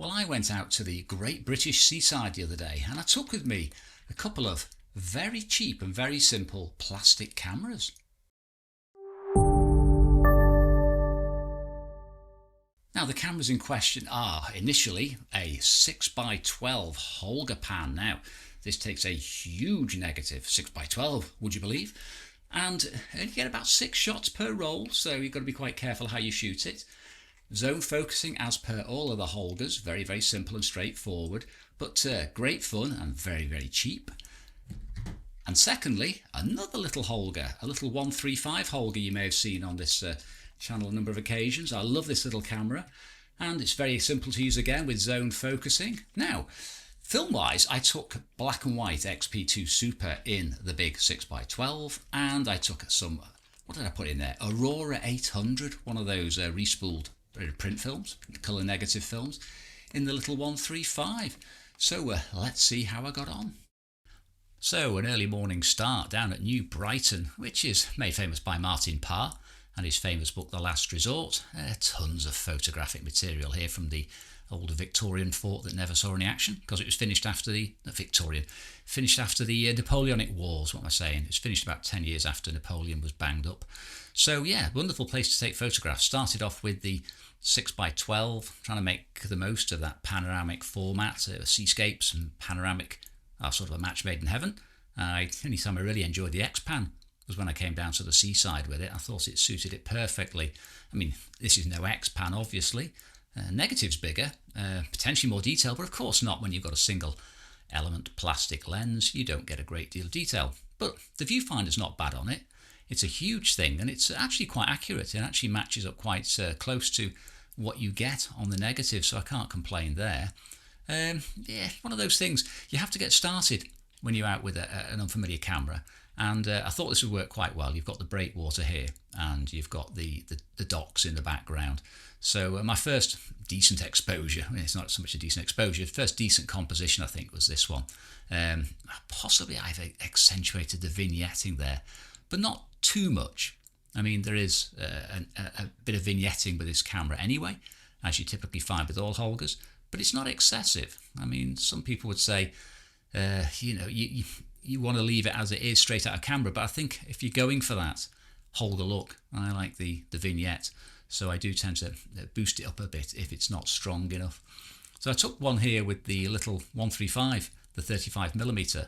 Well, I went out to the Great British Seaside the other day and I took with me a couple of very cheap and very simple plastic cameras. Now, the cameras in question are initially a 6x12 HolgaPan. Now, this takes a huge negative, 6x12, would you believe? And you get about 6 shots per roll, so you've got to be quite careful how you shoot it. Zone focusing as per all of the Holgas, very, very simple and straightforward, but great fun and very, very cheap. And secondly, another little Holga, a little 135 Holga you may have seen on this channel a number of occasions. I love this little camera, and it's very simple to use again with zone focusing. Now, film-wise, I took black and white XP2 Super in the big 6x12, and I took some, what did I put in there? Aurora 800, one of those respooled print films, colour negative films, in the little 135. So let's see how I got on. So an early morning start down at New Brighton, which is made famous by Martin Parr and his famous book The Last Resort. Tons of photographic material here from the old Victorian fort that never saw any action because it was finished after the Napoleonic Wars. What am I saying? It was finished about 10 years after Napoleon was banged up. So yeah, wonderful place to take photographs. Started off with the 6x12, trying to make the most of that panoramic format. Seascapes and panoramic are sort of a match made in heaven. Any time I really enjoyed the X-Pan was when I came down to the seaside with it. I thought it suited it perfectly. I mean, this is no X-Pan, obviously. Negative's bigger, potentially more detail, but of course not when you've got a single element plastic lens. You don't get a great deal of detail. But the viewfinder's not bad on it. It's a huge thing, and it's actually quite accurate. It actually matches up quite close to what you get on the negative, so I can't complain there. Yeah, one of those things. You have to get started when you're out with an unfamiliar camera, and I thought this would work quite well. You've got the breakwater here, and you've got the docks in the background. So my first decent exposure, I mean, it's not so much a decent exposure, first decent composition I think was this one. Possibly I've accentuated the vignetting there, but not too much. I mean, there is a bit of vignetting with this camera anyway, as you typically find with all Holgas, but it's not excessive. I mean, some people would say, you want to leave it as it is straight out of camera, but I think if you're going for that Holga look, I like the vignette, so I do tend to boost it up a bit if it's not strong enough. So I took one here with the little 135, the 35mm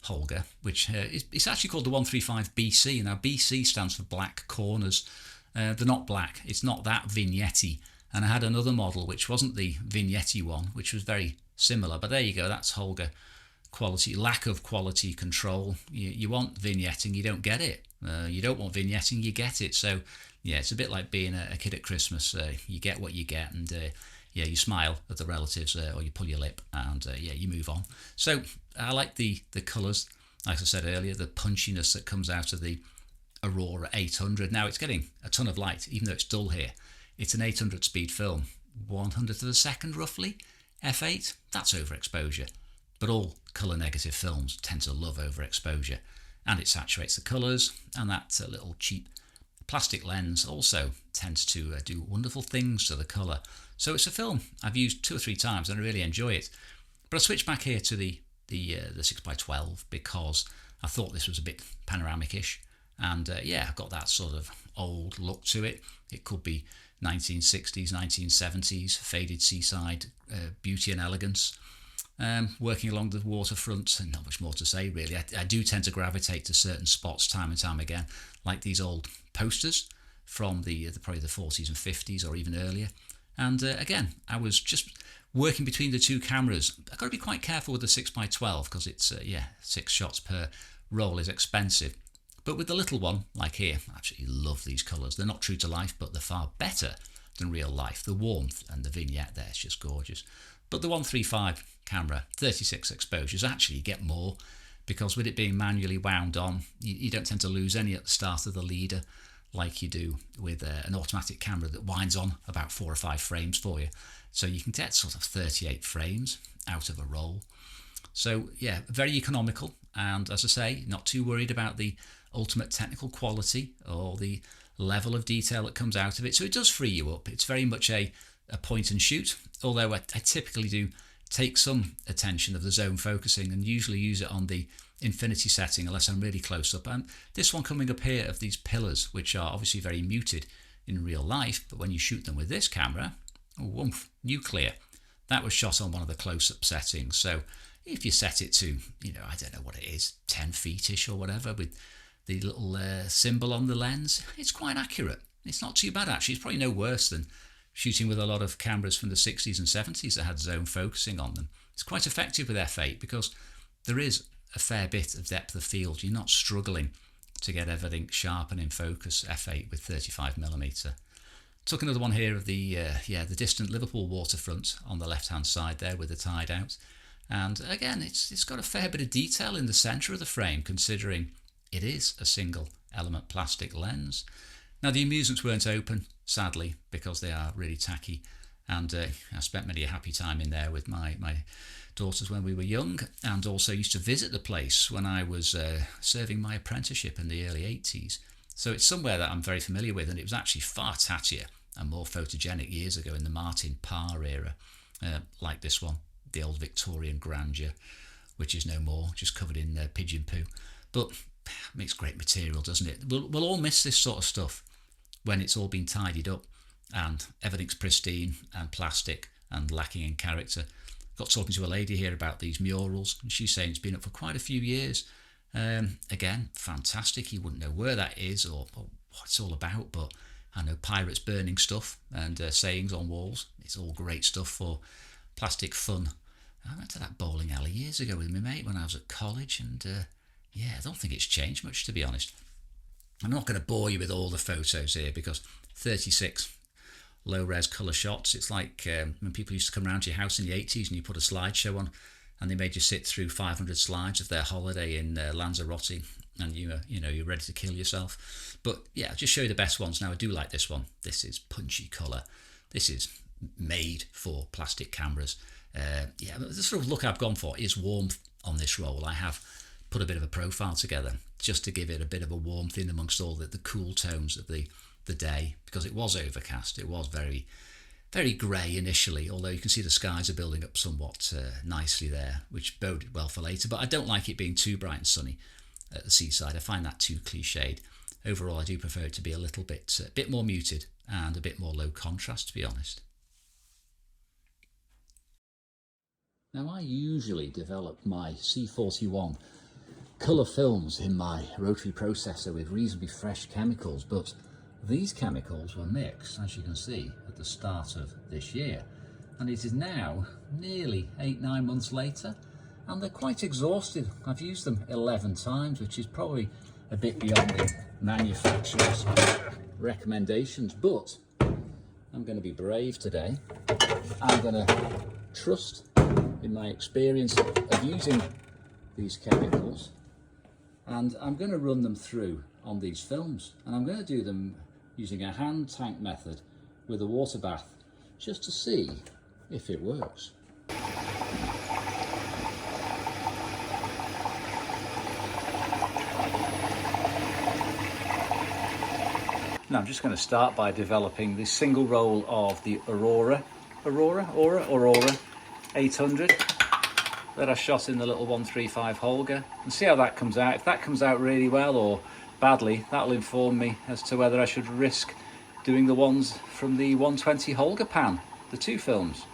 Holga, which it's actually called the 135 BC. Now BC stands for black corners. They're not black, it's not that vignette-y. And I had another model which wasn't the vignette-y one, which was very similar, but there you go, that's Holga quality, lack of quality control. You want vignetting, you don't get it. You don't want vignetting, you get it. So yeah, it's a bit like being a kid at Christmas. You get what you get, and you smile at the relatives, or you pull your lip, and you move on. So I like the colours, like I said earlier, the punchiness that comes out of the Aurora 800. Now it's getting a ton of light, even though it's dull here. It's an 800 speed film, 100th of a second roughly, f8, that's overexposure. But all colour negative films tend to love overexposure, and it saturates the colours, and that little cheap plastic lens also tends to do wonderful things to the colour. So it's a film I've used 2 or 3 times and I really enjoy it. But I switched back here to the 6x12 because I thought this was a bit panoramic-ish, and I've got that sort of old look to it. It could be 1960s, 1970s, faded seaside beauty and elegance. Working along the waterfront, and not much more to say really. I do tend to gravitate to certain spots time and time again, like these old posters from probably the 40s and 50s or even earlier. And again, I was just working between the two cameras. I've got to be quite careful with the 6x12 because it's 6 shots per roll is expensive. But with the little one, like here, I absolutely love these colours. They're not true to life, but they're far better than real life. The warmth and the vignette there is just gorgeous. But the 135 camera, 36 exposures, actually you get more, because with it being manually wound on, you don't tend to lose any at the start of the leader like you do with an automatic camera that winds on about 4 or 5 frames for you. So you can get sort of 38 frames out of a roll. So yeah, very economical, and as I say, not too worried about the ultimate technical quality or the level of detail that comes out of it. So it does free you up. It's very much a a point and shoot, although I typically do take some attention of the zone focusing and usually use it on the infinity setting unless I'm really close up. And this one coming up here of these pillars, which are obviously very muted in real life, but when you shoot them with this camera, woof, nuclear. That was shot on one of the close-up settings. So if you set it to, I don't know what it is, 10 feet-ish or whatever, with the little symbol on the lens, it's quite accurate. It's not too bad, actually. It's probably no worse than shooting with a lot of cameras from the 60s and 70s that had zone focusing on them. It's quite effective with f8 because there is a fair bit of depth of field. You're not struggling to get everything sharp and in focus, f8 with 35mm. Took another one here of the distant Liverpool waterfront on the left-hand side there with the tide out. And again, it's got a fair bit of detail in the centre of the frame, considering it is a single element plastic lens. Now, the amusements weren't open, sadly, because they are really tacky. And I spent many a happy time in there with my daughters when we were young, and also used to visit the place when I was serving my apprenticeship in the early 80s. So it's somewhere that I'm very familiar with, and it was actually far tattier and more photogenic years ago in the Martin Parr era, like this one, the old Victorian grandeur, which is no more, just covered in pigeon poo. But makes great material, doesn't it? We'll all miss this sort of stuff when it's all been tidied up and everything's pristine and plastic and lacking in character. Got talking to a lady here about these murals, and she's saying it's been up for quite a few years. Again, fantastic. You wouldn't know where that is or what it's all about, but I know pirates burning stuff and sayings on walls. It's all great stuff for plastic fun. I went to that bowling alley years ago with my mate when I was at college, and I don't think it's changed much, to be honest. I'm not going to bore you with all the photos here because 36 low-res colour shots. It's like when people used to come around to your house in the 80s and you put a slideshow on and they made you sit through 500 slides of their holiday in Lanzarote, and you're ready to kill yourself. But yeah, I'll just show you the best ones. Now, I do like this one. This is punchy colour. This is made for plastic cameras. The sort of look I've gone for is warmth on this roll. I have put a bit of a profile together just to give it a bit of a warmth in amongst all the cool tones of the day, because it was overcast. It was very, very grey initially, although you can see the skies are building up somewhat nicely there, which boded well for later. But I don't like it being too bright and sunny at the seaside. I find that too cliched. Overall, I do prefer it to be a little bit more muted and a bit more low contrast, to be honest. Now, I usually develop my C41 colour films in my rotary processor with reasonably fresh chemicals, but these chemicals were mixed, as you can see, at the start of this year, and it is now nearly 8-9 months later, and they're quite exhausted. I've used them 11 times, which is probably a bit beyond the manufacturer's recommendations, but I'm going to be brave today. I'm going to trust in my experience of using these chemicals, and I'm going to run them through on these films, and I'm going to do them using a hand tank method with a water bath, just to see if it works. Now I'm just going to start by developing this single roll of the Aurora 800 that I shot in the little 135 Holga, and see how that comes out. If that comes out really well or badly, that'll inform me as to whether I should risk doing the ones from the 120 HolgaPan, the two films.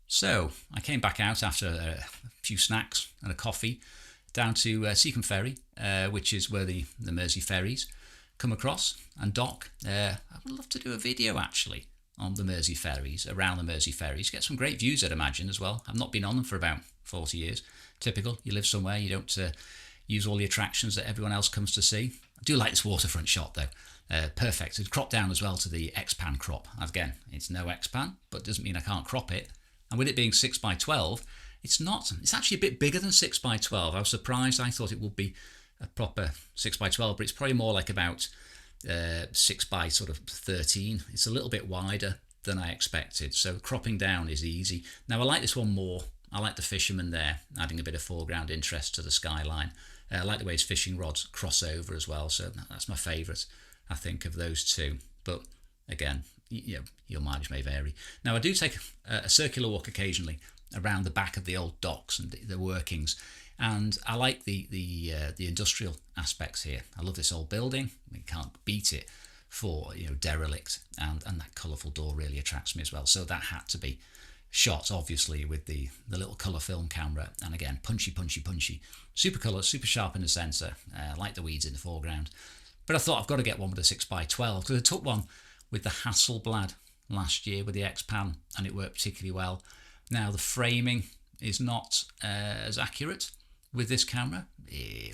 So I came back out after a few snacks and a coffee down to Seacombe Ferry, which is where the Mersey ferries come across and dock. I would love to do a video actually on the Mersey ferries, around the Mersey ferries. Get some great views, I'd imagine, as well. I've not been on them for about 40 years. Typical, you live somewhere, you don't use all the attractions that everyone else comes to see. I do like this waterfront shot though. Perfect. It's cropped down as well to the X-Pan crop. Again, it's no X-Pan, but doesn't mean I can't crop it. And with it being 6x12, it's not. It's actually a bit bigger than 6x12. I was surprised. I thought it would be a proper 6x12, but it's probably more like about 6x13. It's a little bit wider than I expected. So cropping down is easy. Now I like this one more. I like the fisherman there, adding a bit of foreground interest to the skyline. I like the way his fishing rods cross over as well, so that's my favourite, I think, of those two. But again, your mileage may vary. Now I do take a circular walk occasionally around the back of the old docks and the workings, and I like the industrial aspects here. I love this old building. You can't beat it for derelict, and that colourful door really attracts me as well. So that had to be shot obviously with the little colour film camera, and again punchy, super colour, super sharp in the centre, like the weeds in the foreground. But I thought I've got to get one with a 6x12 because I took one with the Hasselblad last year with the XPan and it worked particularly well. Now the framing is not as accurate with this camera.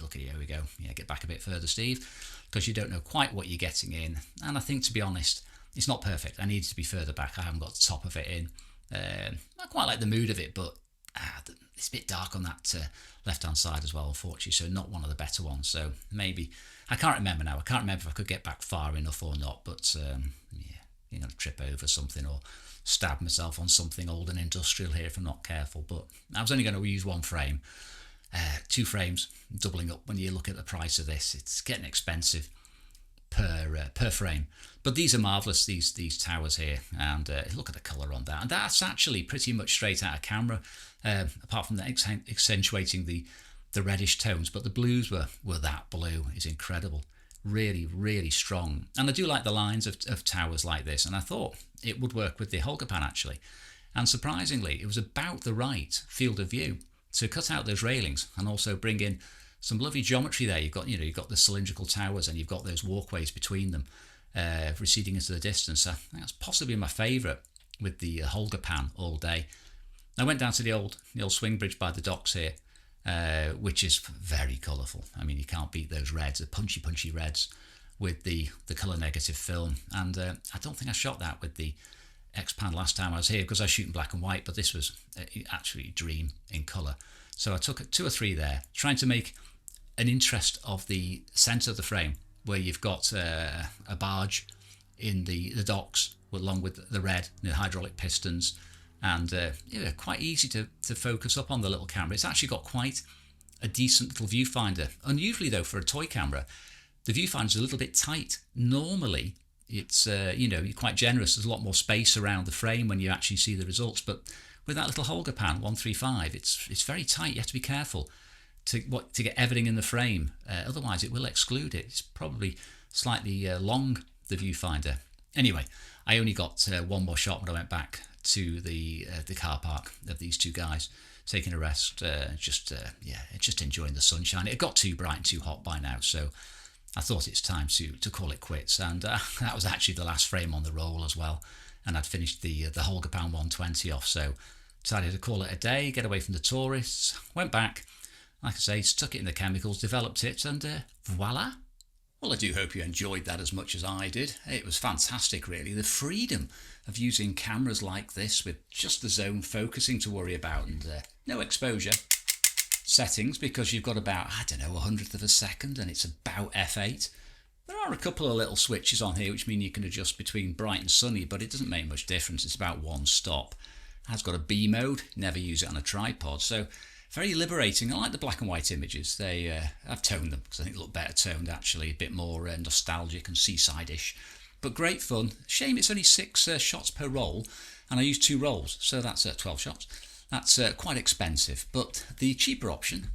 Look at it, here we go. Yeah, get back a bit further, Steve, because you don't know quite what you're getting in. And I think, to be honest, it's not perfect. I needed to be further back. I haven't got the top of it in. I quite like the mood of it, but it's a bit dark on that left-hand side as well, unfortunately, so not one of the better ones. So maybe, I can't remember now. I can't remember if I could get back far enough or not, but yeah, you're going to trip over something or stab myself on something old and industrial here if I'm not careful. But I was only going to use one frame. 2 frames, doubling up. When you look at the price of this, it's getting expensive per frame. But these are marvellous, these towers here, and look at the colour on that. And that's actually pretty much straight out of camera, apart from accentuating the reddish tones. But the blues were that blue is incredible. Really, really strong. And I do like the lines of towers like this, and I thought it would work with the HolgaPan actually. And surprisingly, it was about the right field of view to cut out those railings and also bring in some lovely geometry there. You've got the cylindrical towers and you've got those walkways between them, receding into the distance. I think that's possibly my favourite with the HolgaPan all day. I went down to the old swing bridge by the docks here, which is very colourful. I mean, you can't beat those reds, the punchy reds with the colour negative film. And I don't think I shot that with the XPan last time I was here because I was shooting black and white, but this was actually dream in colour. So I took 2 or 3 there, trying to make an interest of the centre of the frame where you've got a barge in the docks along with the red, the hydraulic pistons, and quite easy to focus up on the little camera. It's actually got quite a decent little viewfinder. Unusually though for a toy camera, the viewfinder's a little bit tight. Normally it's you're quite generous. There's a lot more space around the frame when you actually see the results, but with that little HolgaPan 135, it's very tight. You have to be careful to get everything in the frame. Otherwise, it will exclude it. It's probably slightly long, the viewfinder. Anyway, I only got one more shot when I went back to the car park of these 2 guys, taking a rest, just enjoying the sunshine. It got too bright and too hot by now, so I thought it's time to call it quits. And that was actually the last frame on the roll as well. And I'd finished the HolgaPan 120 off, so decided to call it a day, get away from the tourists, went back, like I say, stuck it in the chemicals, developed it, and voila. Well, I do hope you enjoyed that as much as I did. It was fantastic, really. The freedom of using cameras like this with just the zone focusing to worry about and no exposure settings because you've got about, 1/100th of a second and it's about f8. There are a couple of little switches on here which mean you can adjust between bright and sunny, but it doesn't make much difference. It's about one stop. It has got a B mode, never use it on a tripod, so very liberating. I like the black and white images. I've toned them because I think they look better toned actually, a bit more nostalgic and seaside-ish, but great fun. Shame it's only 6 shots per roll, and I use 2 rolls, so that's 12 shots. That's quite expensive, but the cheaper option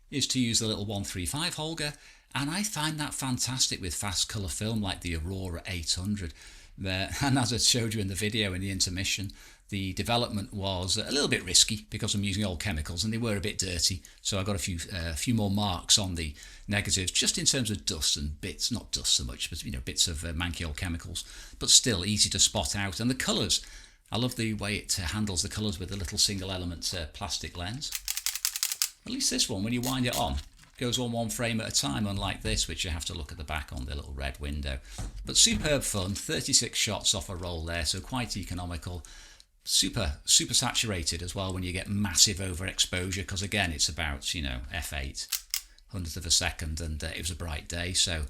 is to use the little 135 Holga, and I find that fantastic with fast colour film like the Aurora 800. And as I showed you in the video in the intermission, the development was a little bit risky because I'm using old chemicals and they were a bit dirty, so I got a few more marks on the negatives just in terms of dust and bits, not dust so much, but bits of manky old chemicals, but still easy to spot out. And the colours, I love the way it handles the colours with the little single element plastic lens. At least this one, when you wind it on, goes on 1 frame at a time, unlike this, which you have to look at the back on the little red window. But superb fun, 36 shots off a roll there, so quite economical. Super saturated as well when you get massive overexposure, because again it's about f8, 1/100th of a second, and it was a bright day, so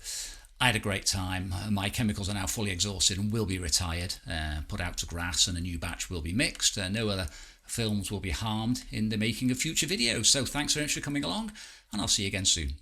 I had a great time. My chemicals are now fully exhausted and will be retired, put out to grass, and a new batch will be mixed. No other films will be harmed in the making of future videos. So thanks very much for coming along, and I'll see you again soon.